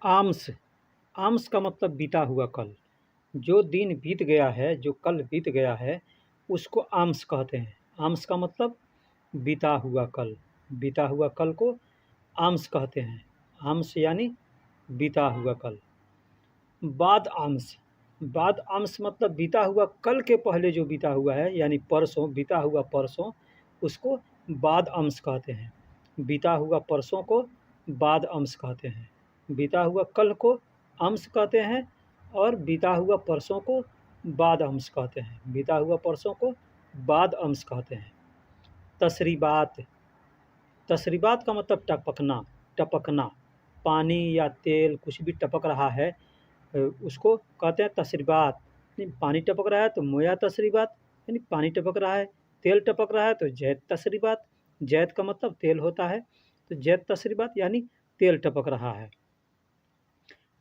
आम्स। आम्स का मतलब बीता हुआ कल। जो दिन बीत गया है, जो कल बीत गया है, उसको आम्स कहते हैं। आम्स का मतलब बीता हुआ कल। बीता हुआ कल को आम्स कहते हैं। आम्स यानी बीता हुआ कल। बाद आम्स। बाद आम्स मतलब बीता हुआ कल के पहले जो बीता हुआ है, यानी परसों, बीता हुआ परसों, उसको बाद अम्स कहते हैं। बीता हुआ परसों को बाद अम्स कहते हैं। बीता हुआ कल को अम्स कहते हैं और बीता हुआ परसों को बाद अम्स कहते हैं। बीता हुआ परसों को बाद अम्स कहते हैं। तसरीबात। तसरीबात का मतलब टपकना। टपकना, पानी या तेल कुछ भी टपक रहा है, उसको कहते हैं तसरीबात। यानी पानी टपक रहा है तो मोया तसरीबात, यानी पानी टपक रहा है। तेल टपक रहा है तो जैत तसरीबात। जैत का मतलब तेल होता है, तो जैत तसरीबात यानी तेल टपक रहा है।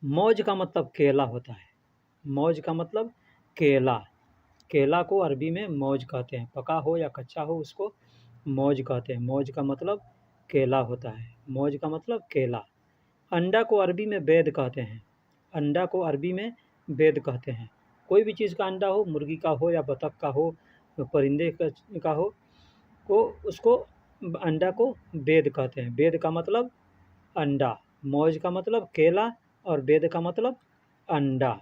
मौज का मतलब केला होता है। मौज का मतलब केला। केला को अरबी में मौज कहते हैं। पका हो या कच्चा हो उसको मौज कहते हैं। मौज का मतलब केला होता है। मौज का मतलब केला। अंडा को अरबी में बैद कहते हैं। अंडा को अरबी में बैद कहते हैं। कोई भी चीज़ का अंडा हो, मुर्गी का हो या बतख का हो, परिंदे का हो, को उसको अंडा को बैद कहते हैं। बैद का मतलब अंडा। मौज का मतलब केला और बैद का मतलब अंडा।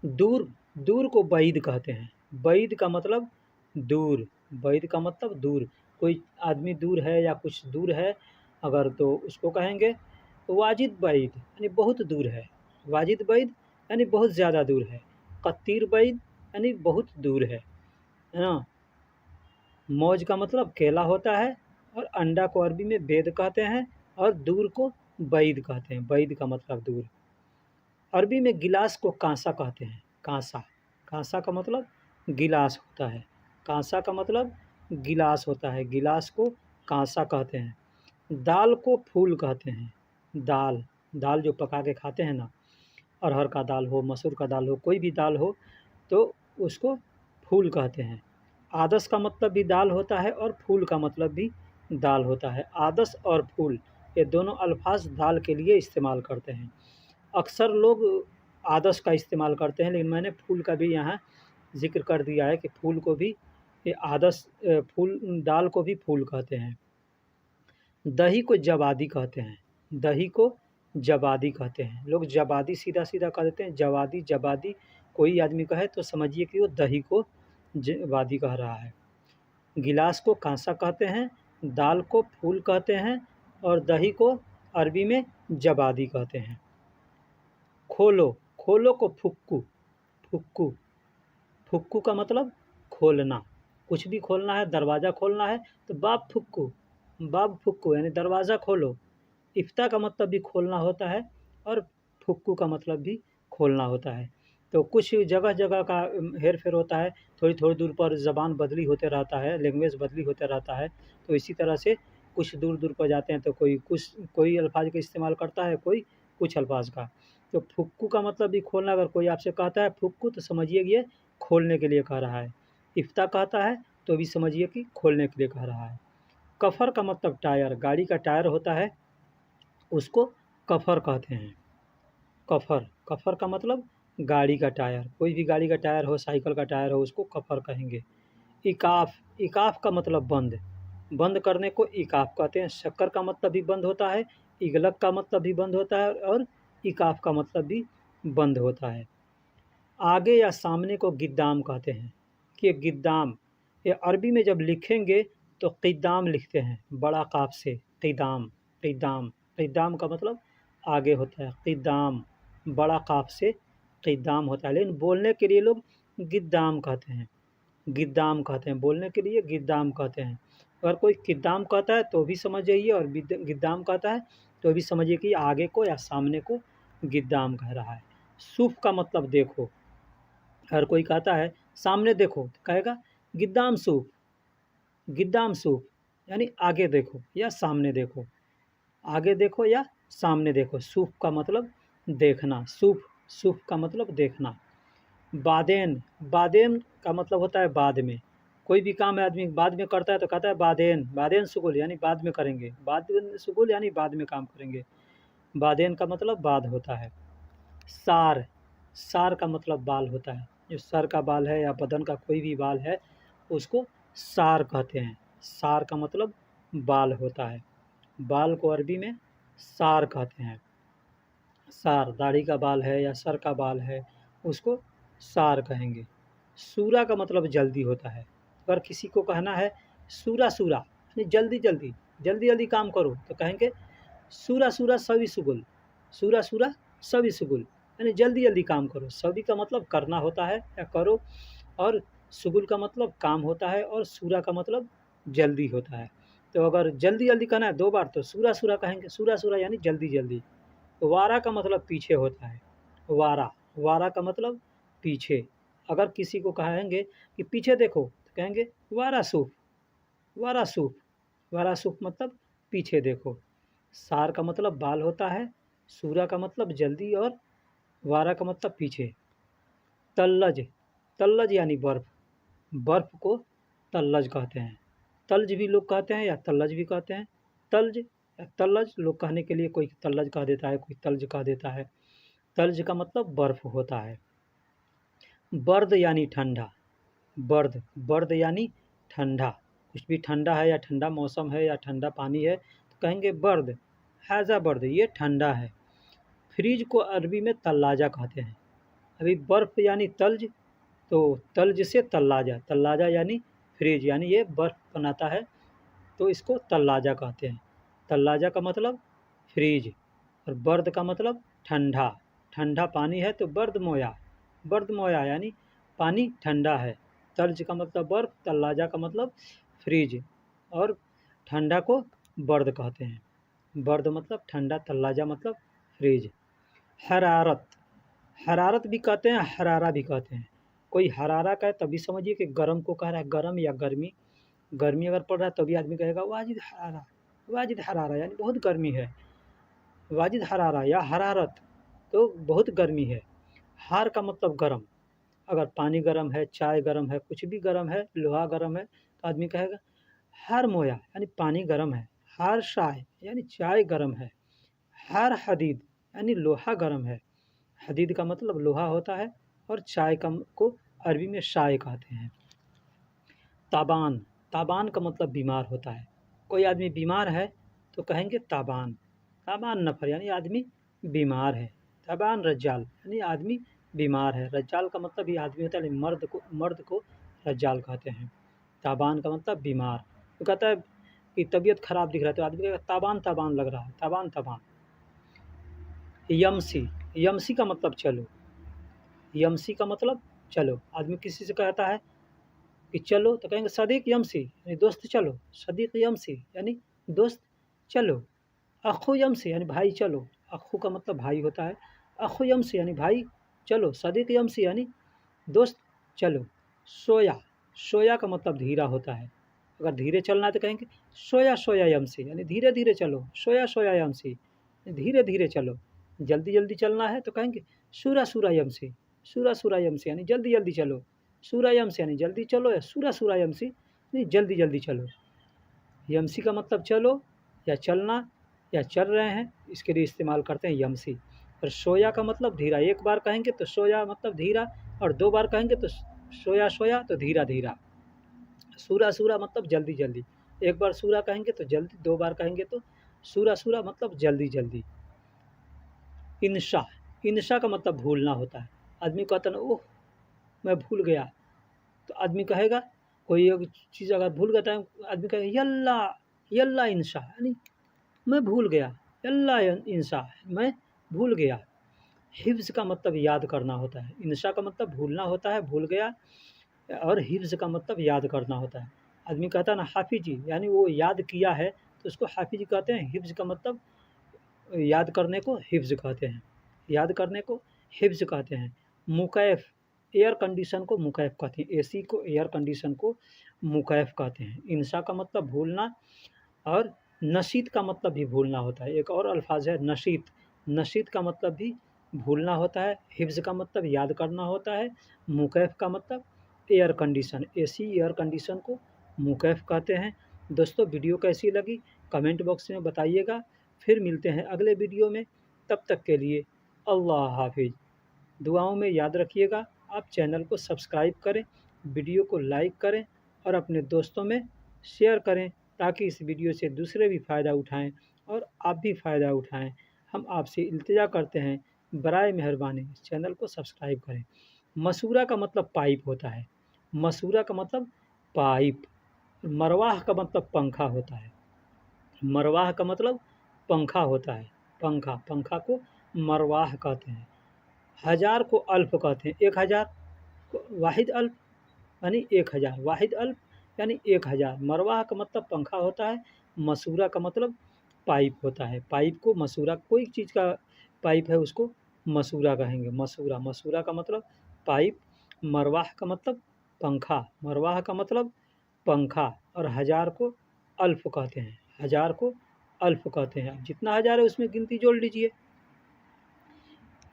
दूर। दूर को बैद कहते हैं। बैद का मतलब दूर। बैद का मतलब दूर। कोई आदमी दूर है या कुछ दूर है अगर, तो उसको कहेंगे वाजिद बैद, यानी बहुत दूर है। वाजिद बैद यानी बहुत ज़्यादा दूर है। कत्तीर बैद यानी बहुत दूर है ना। मौज का मतलब केला होता है और अंडा को अरबी में बैद कहते हैं और दूर को बैद कहते हैं। बैद का मतलब दूर। अरबी में गिलास को कांसा कहते हैं। कांसा। कांसा का मतलब गिलास होता है। कांसा का मतलब गिलास होता है। गिलास को कांसा कहते हैं। दाल को फूल कहते हैं। दाल। दाल जो पका के खाते हैं ना, अरहर का दाल हो, मसूर का दाल हो, कोई भी दाल हो, तो उसको फूल कहते हैं। आदस का मतलब भी दाल होता है और फूल का मतलब भी दाल होता है। आदस और फूल ये दोनों अल्फाज दाल के लिए इस्तेमाल करते हैं। अक्सर लोग आदस का इस्तेमाल करते हैं, लेकिन मैंने फूल का भी यहाँ ज़िक्र कर दिया है कि फूल को भी ये आदस, फूल, दाल को भी फूल कहते हैं। दही को जवादी कहते हैं। दही को जवादी कहते हैं। लोग जवादी सीधा-सीधा कह देते हैं, जवादी, जवादी। कोई आदमी कहे तो समझिए कि वो दही को जवादी कह रहा है। गिलास को कांसा कहते हैं, दाल को फूल कहते हैं और दही को अरबी में जवादी कहते हैं। खोलो। खोलो को फुक्कू। फुक्कू। फुक्कू का मतलब खोलना। कुछ भी खोलना है, दरवाज़ा खोलना है तो बाब फुक्कू। बाब फुक्कू यानी दरवाज़ा खोलो। इफ्ता का मतलब भी खोलना होता है और फुक्कू का मतलब भी खोलना होता है। तो कुछ जगह-जगह का हेर-फेर होता है। थोड़ी-थोड़ी दूर पर ज़बान बदली होते रहता है, लैंग्वेज बदली होते रहता है। तो इसी तरह से कुछ दूर-दूर पर जाते हैं तो कोई अल्फ़ाज का इस्तेमाल करता है, कोई कुछ अल्फ़ाज का। तो फुक्कू का मतलब भी खोलना। अगर कोई आपसे कहता है फुक्कू तो समझिए कि ये खोलने के लिए कह रहा है। इफ्ता कहता है तो भी समझिए कि खोलने के लिए कह रहा है। कफ़र का मतलब टायर। गाड़ी का टायर होता है, उसको कफ़र कहते हैं। कफ़र। कफ़र का मतलब गाड़ी का टायर। कोई भी गाड़ी का टायर हो, साइकिल का टायर हो, उसको कफ़र कहेंगे। इकाफ़। इकाफ़ का मतलब बंद। बंद करने को इकाफ़ कहते हैं। शक्कर का मतलब भी बंद होता है, इगलक का मतलब भी बंद होता है और इकाफ़ का मतलब भी बंद होता है। आगे या सामने को गिद्दाम कहते हैं। कि गिद्दाम, ये अरबी में जब लिखेंगे तो क़िद्दाम लिखते हैं, बड़ा क़ाफ़ से। क़िदाम। क़िद्दाम। क़िद्दाम का मतलब आगे होता है। क़िद्दाम बड़ा क़ाफ़ से क़िद्दाम होता है, लेकिन बोलने के लिए लोग गिद्दाम कहते हैं। गिद्दाम कहते हैं, बोलने के लिए गिद्दाम कहते हैं। अगर कोई क़िद्दाम कहता है तो भी समझ जाइए और गिद्दाम कहता है तो भी समझिए कि आगे को या सामने को गिद्दाम कह रहा है। सूफ़ का मतलब देखो। हर कोई कहता है सामने देखो तो कहेगा गिद्दाम सूफ। गिद्दाम सूफ यानी आगे देखो या सामने देखो। आगे देखो या सामने देखो। सूफ का मतलब देखना। सूफ। सूफ का मतलब देखना। बादेन। बादेन का मतलब होता है बाद में। कोई भी काम है आदमी बाद में करता है तो कहता है बादेन। बादेन शुगुल यानी बाद में करेंगे। बादेन शुगुल यानी बाद में काम करेंगे। बादेन का मतलब बाद होता है। सार, सार का मतलब बाल होता है। जो सर का बाल है या बदन का कोई भी बाल है उसको सार कहते हैं। सार का मतलब बाल होता है। बाल को अरबी में सार कहते हैं। सार, दाढ़ी का बाल है या सर का बाल है उसको सार कहेंगे। सूरा का मतलब जल्दी होता है। अगर किसी को कहना है सूरा सूरा यानी जल्दी जल्दी, जल्दी जल्दी काम करो, तो कहेंगे सूरा सूरा सवी सुगुल, सूरा सूरा सवी सुगुल यानी जल्दी जल्दी काम करो। सवी का मतलब करना होता है या करो, और सुगुल का मतलब काम होता है, और सूरा का मतलब जल्दी होता है। तो अगर जल्दी जल्दी कहना है 2 बार तो सूरा सूरा कहेंगे। सूरा सूरा यानी जल्दी जल्दी। वारा का मतलब पीछे होता है। वारा, वारा का मतलब पीछे। अगर किसी को कहेंगे कि पीछे देखो तो कहेंगे वारा सूफ, वारा सूफ। वारा सूफ मतलब पीछे देखो। सार का मतलब बाल होता है, सूरा का मतलब जल्दी, और वारा का मतलब पीछे। तल्लज, तल्लज यानी बर्फ़। बर्फ़ को तल्लज कहते हैं। तल्ज भी लोग कहते हैं या तल्लज भी कहते हैं। तल्ज या तल्लज लोग कहने के लिए कोई तल्लज कह देता है, कोई तल्ज कह देता है। तल्ज का मतलब बर्फ़ होता है। बर्द यानी ठंडा। बर्द, बर्द यानी ठंडा। कुछ भी ठंडा है या ठंडा मौसम है या ठंडा पानी है तो कहेंगे बर्द, हैज़ा बर्द, ये ठंडा है। फ्रीज को अरबी में तल्लाजा कहते हैं। अभी बर्फ़ यानी तल्ज, तो तल्ज से तल्लाजा, तल्लाजा यानी फ्रीज, यानी ये बर्फ़ बनाता है तो इसको तल्लाजा कहते हैं। तल्लाजा का मतलब फ्रीज, और बर्द का मतलब ठंडा। ठंडा पानी है तो बर्द मोया, बर्द मोया यानी पानी ठंडा है। तल्ज का मतलब बर्फ़, तल्लाजा का मतलब फ्रीज, और ठंडा को बर्द कहते हैं। बर्द मतलब ठंडा, तल्लाजा मतलब फ्रीज। हरारत, हरारत भी कहते हैं, हरारा भी कहते हैं। कोई हरारा का है तभी समझिए कि गर्म को कह रहा है, गर्म या गर्मी। गर्मी अगर पड़ रहा है तभी आदमी कहेगा वाजिद हरारा, वाजिद हरारा यानी बहुत गर्मी है। वाजिद हरारा या हरारत तो बहुत गर्मी है। हार का मतलब गर्म। अगर पानी गर्म है, चाय गर्म है, कुछ भी गर्म है, लोहा गर्म है तो आदमी कहेगा हार मोया यानी पानी गर्म है। हार शाय यानी चाय गर्म है। हार हदीद यानी लोहा गर्म है। हदीद का मतलब लोहा होता है, और चाय का को अरबी में शाय कहते हैं। ताबान, ताबान का मतलब बीमार होता है। कोई आदमी बीमार है तो कहेंगे ताबान। ताबान नफ़र यानी आदमी बीमार है। ताबान रज्जाल यानी आदमी बीमार है। रज्जाल का मतलब ये आदमी होता है, लेकिन मर्द को रज्जाल कहते हैं। ताबान का मतलब बीमार। तो कहता है कि तबीयत ख़राब दिख रहा है तो आदमी कहेगा ताबान ताबान लग रहा है, ताबान ताबान। यमसी, यमसी का मतलब चलो। यमसी का मतलब चलो। आदमी किसी से कहता है कि चलो तो कहेंगे सदीक यमसी यानी दोस्त चलो। सदीक यमसी यानी दोस्त चलो। अखु यमसी यानी भाई चलो। अखु का मतलब भाई होता है। अखु यमसी यानी भाई चलो। सदीक यमसी यानी दोस्त चलो। सोया, सोया का मतलब धीरा होता है। अगर धीरे चलना है तो कहेंगे सोया सोया यमसी यानी धीरे धीरे चलो। सोया सोया यमसी धीरे धीरे चलो। जल्दी जल्दी चलना है तो कहेंगे सूरा सूरा यमसी, सूरा सूरा यमसी यानी जल्दी जल्दी चलो। सूरा यमसी यानी जल्दी चलो, या सूरा सूरा यमसी यानी जल्दी जल्दी चलो। यमसी का मतलब चलो या चलना या चल रहे हैं, इसके लिए इस्तेमाल करते हैं यमसी। और सोया का मतलब धीरा। एक बार कहेंगे तो सोया मतलब धीरा, और 2 बार कहेंगे तो सोया सोया तो धीरा धीरा। सूरा सूरा मतलब जल्दी जल्दी। एक बार सूरा कहेंगे तो जल्दी, 2 बार कहेंगे तो सूरा सूरा मतलब जल्दी जल्दी। इंशा, इंशा का मतलब भूलना होता है। आदमी कहता है ना ओह मैं भूल गया, तो आदमी कहेगा, कोई एक चीज़ अगर भूल गया तो आदमी कहेगा यल्ला, यल्ला इंशा यानी मैं भूल गया। यल्ला इंशा मैं भूल गया। हिफ्ज़ का मतलब याद करना होता है। इंशा का मतलब भूलना होता है, भूल गया, और हिफ्ज़ का मतलब याद करना होता है। आदमी कहता है ना हाफ़िज़ी यानी वो याद किया है तो उसको हाफ़िज़ कहते हैं। हिफ्ज़ का मतलब याद करने को हिफ्ज़ कहते हैं। याद करने को हिफ्ज़ कहते हैं। मुकैफ़, एयर कंडीशन को मुकैफ़ कहते हैं। एसी को, एयर कंडीशन को मुकैफ़ कहते हैं। इंशा का मतलब भूलना, और नशीत का मतलब भी भूलना होता है। एक और अल्फ़ाज़ है नशीत, नशीत का मतलब भी भूलना होता है। हिफ्ज़ का मतलब याद करना होता है। मुकैफ़ का मतलब air condition, AC air condition को मुकैफ़ कहते हैं। दोस्तों वीडियो कैसी लगी कमेंट बॉक्स में बताइएगा। फिर मिलते हैं अगले वीडियो में। तब तक के लिए अल्लाह हाफिज़। दुआओं में याद रखिएगा। आप चैनल को सब्सक्राइब करें, वीडियो को लाइक करें और अपने दोस्तों में शेयर करें ताकि इस वीडियो से दूसरे भी फ़ायदा उठाएं और आप भी फ़ायदा उठाएं। हम आपसे इल्तिजा करते हैं, बराए मेहरबानी इस चैनल को सब्सक्राइब करें। मसूरा का मतलब पाइप होता है। मसूरा का मतलब पाइप। मरवाह का मतलब पंखा होता है। मरवाह का मतलब पंखा होता है। पंखा, पंखा को मरवाह कहते हैं। हज़ार को अल्फ कहते हैं। 1000 को वाहिद अल्फ यानी 1000। वाहिद अल्फ यानी 1000। मरवाह का मतलब पंखा होता है। मसूरा का मतलब पाइप होता है। पाइप को मसूरा, कोई चीज़ का पाइप है उसको मसूरा कहेंगे। मसूरा, मसूरा का मतलब पाइप। मरवाह का मतलब पंखा। मरवाह का मतलब पंखा। और हज़ार को अल्फ कहते हैं। हज़ार को अल्फ कहते हैं। जितना हज़ार है उसमें गिनती जोड़ लीजिए।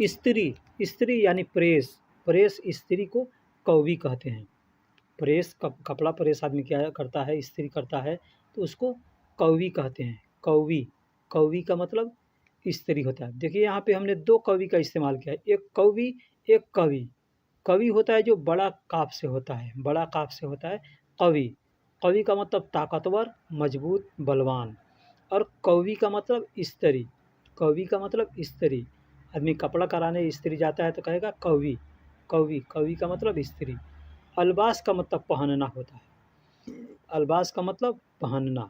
इस्त्री, इस्त्री यानी प्रेस। प्रेस, इस्त्री को कौवी कहते हैं। प्रेस, कपड़ा प्रेस आदमी क्या करता है, इस्त्री करता है तो उसको कौवी कहते हैं। कौवी, कौवी का मतलब इस्त्री होता है। देखिए यहाँ पे हमने 2 कौवी का इस्तेमाल किया है। एक कौवी, एक कवि। कवि होता है जो बड़ा काफ से होता है, बड़ा काफ से होता है कवि। कवि का मतलब ताकतवर, मजबूत, बलवान। और कौवी का मतलब इस्त्री। कौवी का मतलब इस्त्री। आदमी कपड़ा कराने इस्त्री जाता है तो कहेगा कौवी। कौवी, कौवी का मतलब इस्त्री। अल्बास का मतलब पहनना होता है। अल्बास का मतलब पहनना।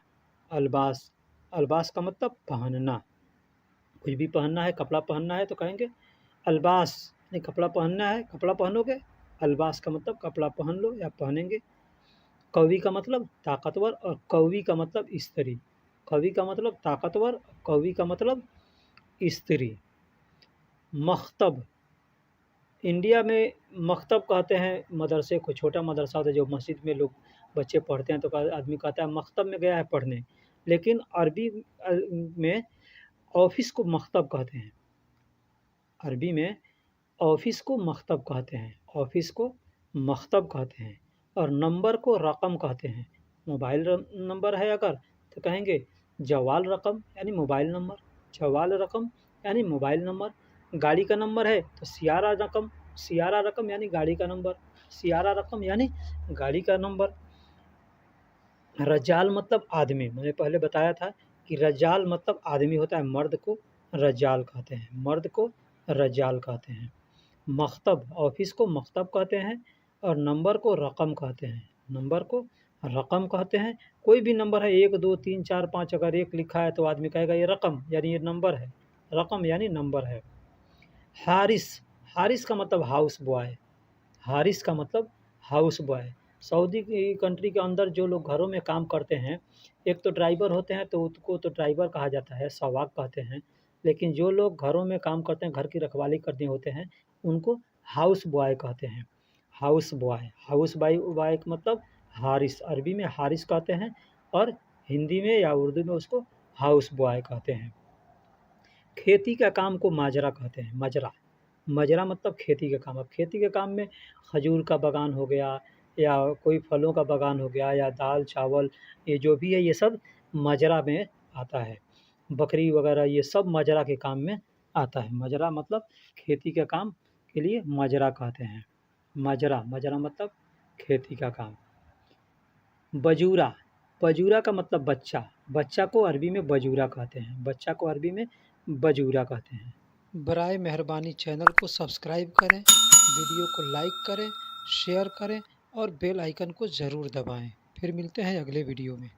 अल्बास, अल्बास का मतलब पहनना। कुछ भी पहनना है, कपड़ा पहनना है तो कहेंगे अल्बास। नहीं, कपड़ा पहनना है, कपड़ा पहनोगे। अल्बास का मतलब कपड़ा पहन लो या पहनेंगे। कवि का मतलब ताकतवर और कौवी का मतलब स्त्री। कवि का मतलब ताकतवर, कौवी का मतलब स्त्री। मख्तब, इंडिया में मख्तब कहते हैं मदरसे को। छोटा मदरसा होता है जो मस्जिद में लोग बच्चे पढ़ते हैं तो आदमी कहता है मख्तब में गया है पढ़ने। लेकिन अरबी में ऑफिस को मख्तब कहते हैं। अरबी में ऑफिस को मख्तब कहते हैं। ऑफिस को मख्तब कहते हैं। और नंबर को रकम कहते हैं। मोबाइल नंबर है अगर तो कहेंगे जवाल रकम यानी मोबाइल नंबर। जवाल रकम यानी मोबाइल नंबर। गाड़ी का नंबर है तो सियारा रकम। सियारा रकम यानी गाड़ी का नंबर। सियारा रकम यानी गाड़ी का नंबर। रजाल मतलब आदमी। मैंने पहले बताया था कि रजाल मतलब आदमी होता है। मर्द को रजाल कहते हैं। मर्द को रजाल कहते हैं। मख्तब, ऑफिस को मख्तब कहते हैं और नंबर को रकम कहते हैं। नंबर को रकम कहते हैं। कोई भी नंबर है 1 2 3 4 5 अगर 1 लिखा है तो आदमी कहेगा ये रकम यानी ये नंबर है। रकम यानी नंबर है। हारिस, हारिस का मतलब हाउस बॉय। हारिस का मतलब हाउस बॉय। सऊदी की कंट्री के अंदर जो लोग घरों में काम करते हैं, एक तो ड्राइवर होते हैं तो उसको तो ड्राइवर कहा जाता है, सवाक कहते हैं। लेकिन जो लोग घरों में काम करते हैं, घर की रखवाली करने होते हैं, उनको हाउस बॉय कहते हैं। House boy, house boy, boy का मतलब हारिस। अरबी में हारिस कहते हैं और हिंदी में या उर्दू में उसको हाउस बॉय कहते हैं। खेती का काम को माजरा कहते हैं। मजरा, मजरा मतलब खेती का काम। अब खेती के काम में खजूर का बागान हो गया या कोई फलों का बागान हो गया या दाल चावल, ये जो भी है ये सब मजरा में आता है। बकरी वगैरह ये सब मजरा के काम में आता है। मजरा मतलब खेती के काम के लिए मजरा कहते हैं। मजरा, मजरा मतलब खेती का काम। बजूरा, बजूरा का मतलब बच्चा। बच्चा को अरबी में बजूरा कहते हैं। बच्चा को अरबी में बजूरा कहते हैं। बराए मेहरबानी चैनल को सब्सक्राइब करें, वीडियो को लाइक करें, शेयर करें और बेल आइकन को ज़रूर दबाएं। फिर मिलते हैं अगले वीडियो में।